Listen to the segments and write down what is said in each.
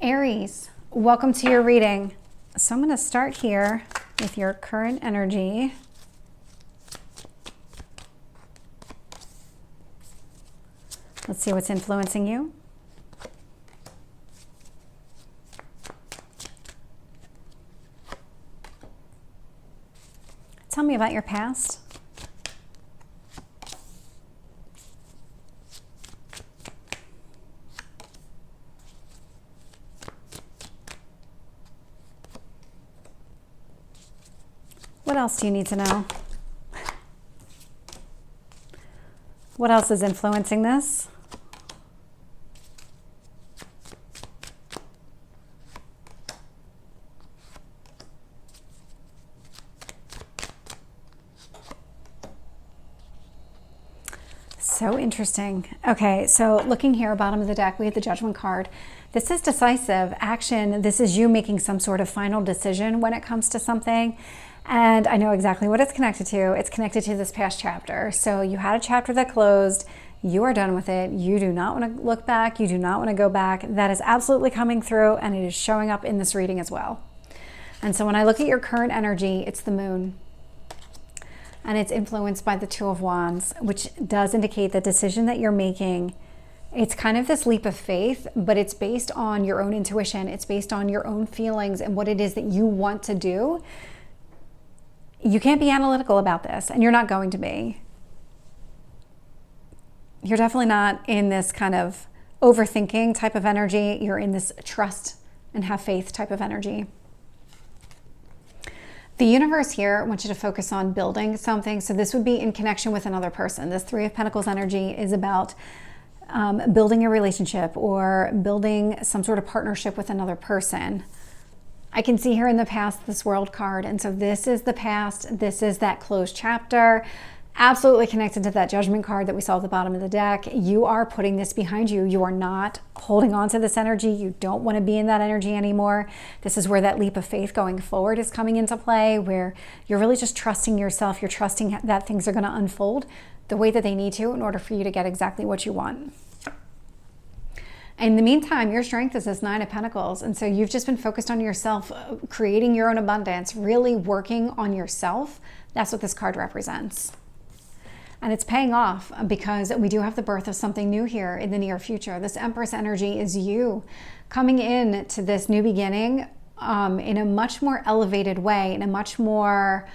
Aries, welcome to your reading. So I'm going to start here with your current energy. Let's see what's influencing you. Tell me about your past. What else do you need to know? What else is influencing this? So interesting. Okay, so looking here, bottom of the deck, we have the Judgment card. This is decisive action. This is you making some sort of final decision when it comes to something. And I know exactly what it's connected to. It's connected to this past chapter. So you had a chapter that closed. You are done with it. You do not want to look back. You do not want to go back. That is absolutely coming through, and it is showing up in this reading as well. And so when I look at your current energy, it's the moon. And it's influenced by the Two of Wands, which does indicate the decision that you're making. It's kind of this leap of faith, but it's based on your own intuition. It's based on your own feelings and what it is that you want to do. You can't be analytical about this, and you're not going to be. You're definitely not in this kind of overthinking type of energy. You're in this trust and have faith type of energy. The universe here wants you to focus on building something. So this would be in connection with another person. This Three of Pentacles energy is about building a relationship or building some sort of partnership with another person. I can see here in the past this World card. And so this is the past. This is that closed chapter. Absolutely connected to that Judgment card that we saw at the bottom of the deck. You are putting this behind you. You are not holding on to this energy. You don't want to be in that energy anymore. This is where that leap of faith going forward is coming into play, where you're really just trusting yourself. You're trusting that things are going to unfold the way that they need to in order for you to get exactly what you want. In the meantime, your strength is this Nine of Pentacles. And so you've just been focused on yourself, creating your own abundance, really working on yourself. That's what this card represents. And it's paying off because we do have the birth of something new here in the near future. This Empress energy is you coming in to this new beginning in a much more elevated way, in a much more,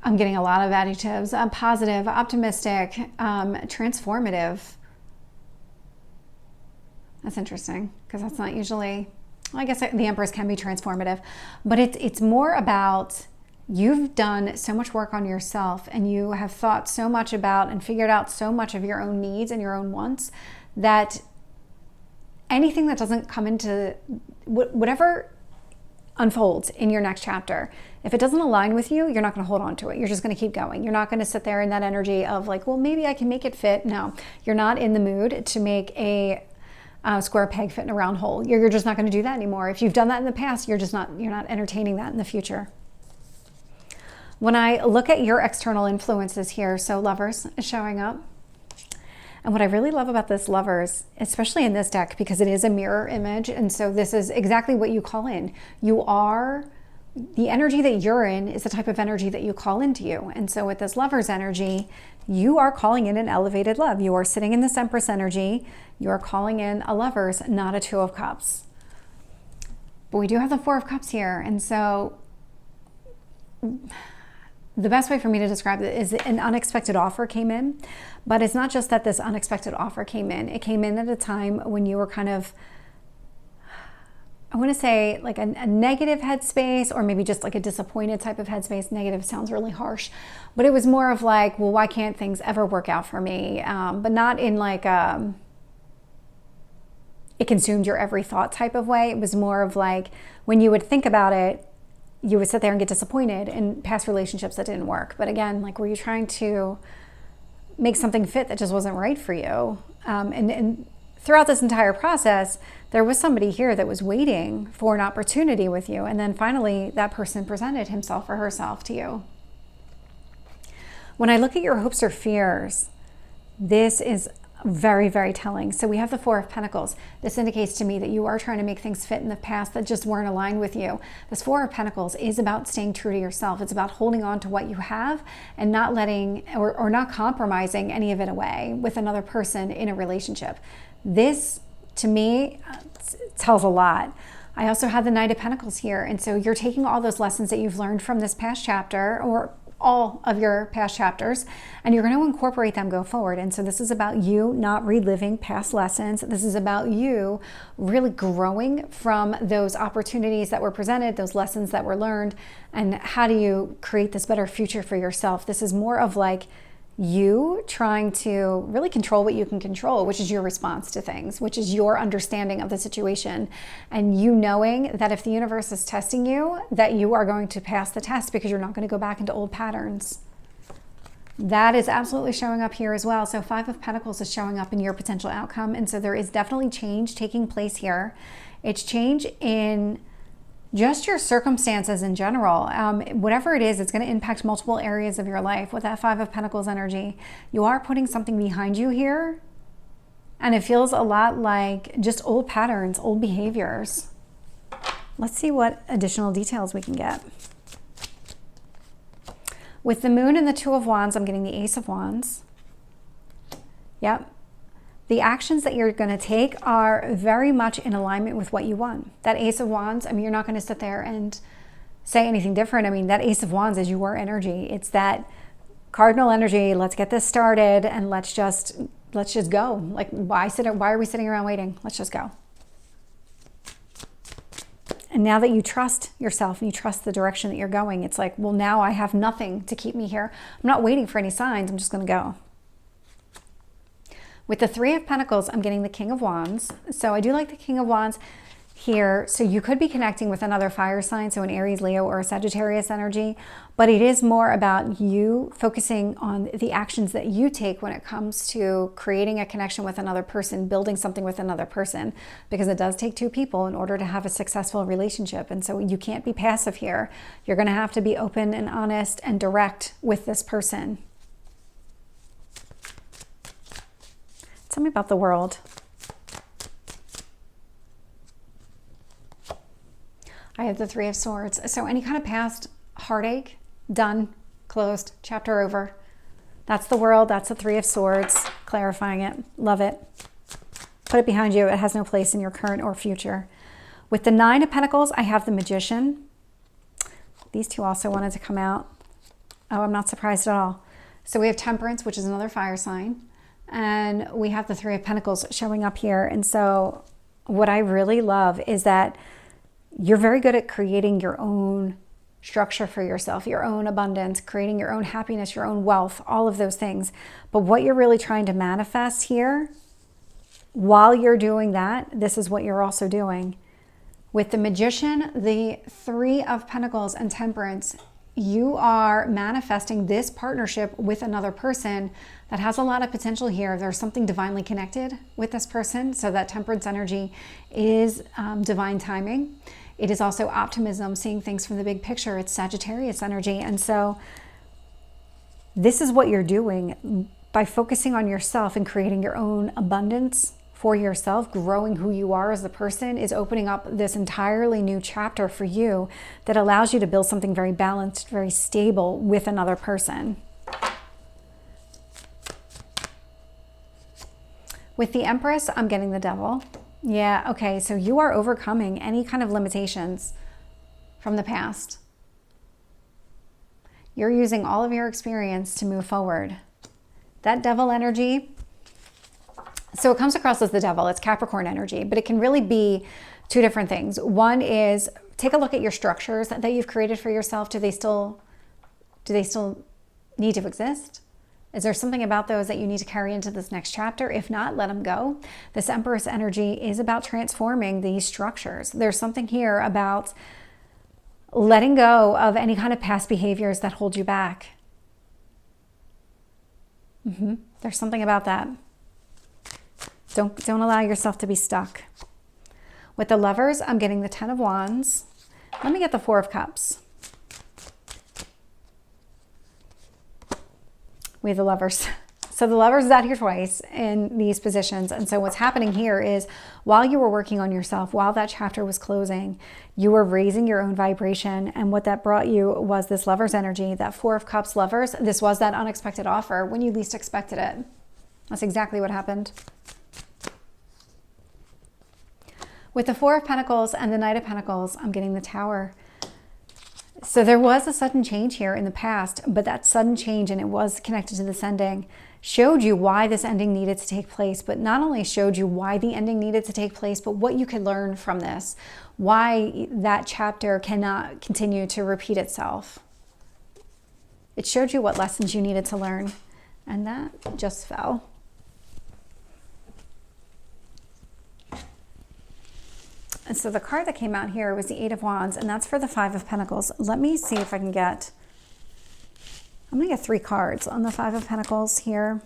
I'm getting a lot of adjectives, positive, optimistic, transformative. That's interesting because that's not usually, well, I guess the Empress can be transformative, but it's more about you've done so much work on yourself and you have thought so much about and figured out so much of your own needs and your own wants that anything that doesn't come into whatever unfolds in your next chapter, if it doesn't align with you, you're not going to hold on to it. You're just going to keep going. You're not going to sit there in that energy of like, well, maybe I can make it fit. No, you're not in the mood to make a square peg fit in a round hole. You're just not going to do that anymore. If you've done that in the past, you're not entertaining that in the future. When I look at your external influences here, so Lovers is showing up. And what I really love about this Lovers, especially in this deck, because it is a mirror image, and so this is exactly what you call in. The energy that you're in is the type of energy that you call into you. And so with this Lovers energy, you are calling in an elevated love. You are sitting in this Empress energy. You are calling in a Lovers, not a Two of Cups. But we do have the Four of Cups here. And so the best way for me to describe it is an unexpected offer came in. But it's not just that this unexpected offer came in. It came in at a time when you were kind of, I want to say like a negative headspace, or maybe just like a disappointed type of headspace. Negative sounds really harsh, but it was more of like, well, why can't things ever work out for me? But not in like it consumed your every thought type of way. It was more of like when you would think about it, you would sit there and get disappointed in past relationships that didn't work. But again, like, were you trying to make something fit that just wasn't right for you? And throughout this entire process, there was somebody here that was waiting for an opportunity with you. And then finally, that person presented himself or herself to you. When I look at your hopes or fears, this is very, very telling. So we have the Four of Pentacles. This indicates to me that you are trying to make things fit in the past that just weren't aligned with you. This Four of Pentacles is about staying true to yourself. It's about holding on to what you have and not letting or not compromising any of it away with another person in a relationship. This, to me, tells a lot. I also have the Knight of Pentacles here. And so you're taking all those lessons that you've learned from this past chapter, or all of your past chapters, and you're going to incorporate them go forward. And so this is about you not reliving past lessons. This is about you really growing from those opportunities that were presented, those lessons that were learned, and how do you create this better future for yourself. This is more of like you trying to really control what you can control, which is your response to things, which is your understanding of the situation, and you knowing that if the universe is testing you, that you are going to pass the test because you're not going to go back into old patterns. That is absolutely showing up here as well. So Five of Pentacles is showing up in your potential outcome, and so there is definitely change taking place here. It's change in just your circumstances in general. Whatever it is, it's going to impact multiple areas of your life. With that Five of Pentacles energy, you are putting something behind you here, and it feels a lot like just old patterns, old behaviors. Let's see what additional details we can get. With the Moon and the Two of Wands, I'm getting the Ace of Wands. Yep. The actions that you're going to take are very much in alignment with what you want. That Ace of Wands, I mean, you're not going to sit there and say anything different. I mean, that Ace of Wands is your energy. It's that cardinal energy. Let's get this started and let's just go. Like, why are we sitting around waiting? Let's just go. And now that you trust yourself and you trust the direction that you're going, it's like, well, now I have nothing to keep me here. I'm not waiting for any signs. I'm just going to go. With the Three of Pentacles, I'm getting the King of Wands. So I do like the King of Wands here. So you could be connecting with another fire sign, so an Aries, Leo, or a Sagittarius energy. But it is more about you focusing on the actions that you take when it comes to creating a connection with another person, building something with another person, because it does take two people in order to have a successful relationship. And so you can't be passive here. You're going to have to be open and honest and direct with this person. Tell me about the World. I have the Three of Swords. So any kind of past heartache, done, closed, chapter over. That's the World. That's the Three of Swords. Clarifying it. Love it. Put it behind you. It has no place in your current or future. With the Nine of Pentacles, I have the Magician. These two also wanted to come out. Oh, I'm not surprised at all. So we have Temperance, which is another fire sign. And we have the Three of Pentacles showing up here. And so what I really love is that you're very good at creating your own structure for yourself, your own abundance, creating your own happiness, your own wealth, all of those things. But what you're really trying to manifest here, while you're doing that, this is what you're also doing. With the Magician, the Three of Pentacles, and Temperance, you are manifesting this partnership with another person that has a lot of potential here. There's something divinely connected with this person. So that Temperance energy is divine timing. It is also optimism, seeing things from the big picture. It's Sagittarius energy. And so this is what you're doing by focusing on yourself and creating your own abundance for yourself. Growing who you are as a person is opening up this entirely new chapter for you that allows you to build something very balanced, very stable with another person. With the Empress, I'm getting the Devil. Yeah, okay, so you are overcoming any kind of limitations from the past. You're using all of your experience to move forward. That Devil energy, so it comes across as the Devil. It's Capricorn energy, but it can really be two different things. One is take a look at your structures that you've created for yourself. Do they still need to exist? Is there something about those that you need to carry into this next chapter? If not, let them go. This Empress energy is about transforming these structures. There's something here about letting go of any kind of past behaviors that hold you back. There's something about that. Don't allow yourself to be stuck. With the Lovers, I'm getting the Ten of Wands. Let me get the Four of Cups. We have the Lovers. So the Lovers is out here twice in these positions. And so what's happening here is while you were working on yourself, while that chapter was closing, you were raising your own vibration. And what that brought you was this Lovers energy, that Four of Cups Lovers. This was that unexpected offer when you least expected it. That's exactly what happened. With the Four of Pentacles and the Knight of Pentacles, I'm getting the Tower. So there was a sudden change here in the past, but that sudden change, and it was connected to this ending, showed you why this ending needed to take place, but not only showed you why the ending needed to take place, but what you could learn from this, why that chapter cannot continue to repeat itself. It showed you what lessons you needed to learn, and that just fell. And so the card that came out here was the Eight of Wands, and that's for the Five of Pentacles. Let me see if I can get, I'm going to get 3 cards on the Five of Pentacles here.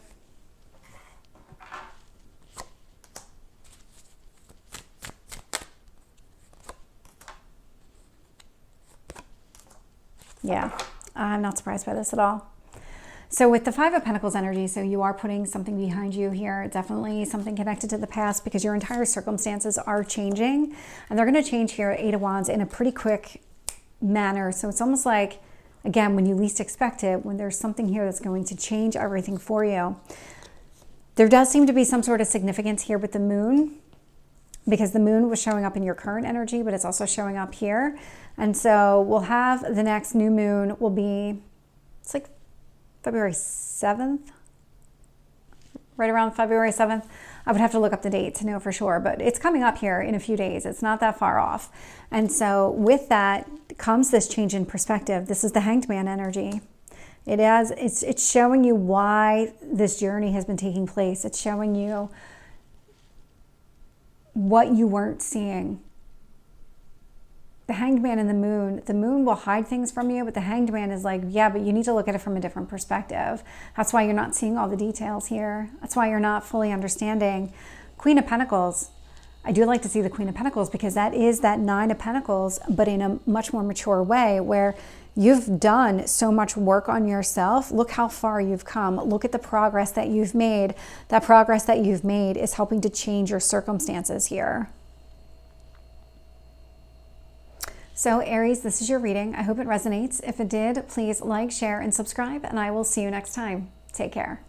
Yeah, I'm not surprised by this at all. So with the Five of Pentacles energy, so you are putting something behind you here, definitely something connected to the past, because your entire circumstances are changing, and they're going to change here at Eight of Wands in a pretty quick manner. So it's almost like, again, when you least expect it, when there's something here that's going to change everything for you. There does seem to be some sort of significance here with the moon, because the moon was showing up in your current energy, but it's also showing up here. And so we'll have the next new moon will be, it's like February 7th, right around February 7th. I would have to look up the date to know for sure, but it's coming up here in a few days. It's not that far off. And so with that comes this change in perspective. This is the Hanged Man energy. It's showing you why this journey has been taking place. It's showing you what you weren't seeing. The Hanged Man and the moon will hide things from you, but the Hanged Man is like, yeah, but you need to look at it from a different perspective. That's why you're not seeing all the details here. That's why you're not fully understanding. Queen of Pentacles. I do like to see the Queen of Pentacles, because that is that Nine of Pentacles, but in a much more mature way, where you've done so much work on yourself. Look how far you've come. Look at the progress that you've made. That progress that you've made is helping to change your circumstances here. So Aries, this is your reading. I hope it resonates. If it did, please like, share, and subscribe, and I will see you next time. Take care.